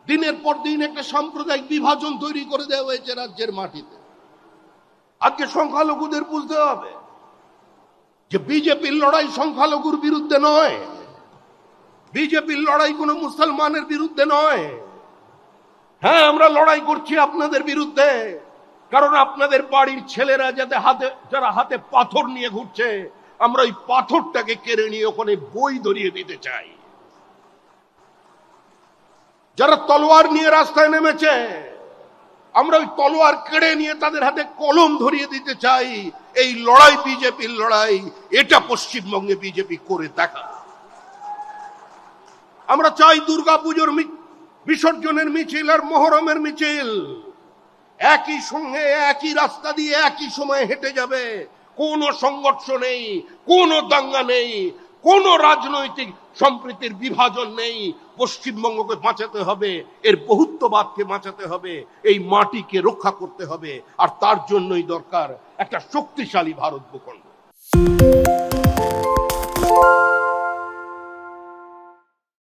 দিনের পর দিন একটা সাম্প্রদায়িক বিভাজন তৈরি করে দেওয়া হয়েছে রাজ্যের মাটিতে। আজকে সংখ্যালঘুদের বুঝতে হবে যে বিজেপির লড়াই সংখ্যালঘুর বিরুদ্ধে নয়, বিজেপির লড়াই কোনো মুসলমানের বিরুদ্ধে নয়। হ্যাঁ, আমরা লড়াই করছি আপনাদের বিরুদ্ধে, কারণ আপনাদের বাড়ির ছেলেরা যারা হাতে পাথর নিয়ে ঘুরছে, আমরা ওই পাথরটাকে কেড়ে নিয়ে ওখানে বই ধরিয়ে দিতে চাই। যারা তলোয়ার নিয়ে রাস্তায় নেমেছে, আমরা ওই তলোয়ার কেড়ে নিয়ে তাদের হাতে কলম ধরিয়ে দিতে চাই। এই লড়াই বিজেপির লড়াই, এটা পশ্চিমবঙ্গে বিজেপি করে দেখা। আমরা চাই দুর্গাপুজোর বিসর্জনের মিছিল আর মহরমের মিছিল একই সঙ্গে একই রাস্তা দিয়ে একই সময় হেঁটে যাবে। কোনো সংঘর্ষ নেই, কোনো দাঙ্গা নেই, কোনো রাজনৈতিক সম্প্রীতির বিভাজন নেই। পশ্চিমবঙ্গকে বাঁচাতে হবে, এর বহুত্ববাদকে বাঁচাতে হবে, এই মাটিকে রক্ষা করতে হবে, আর তার জন্যই দরকার একটা শক্তিশালী ভারত ভূখণ্ড।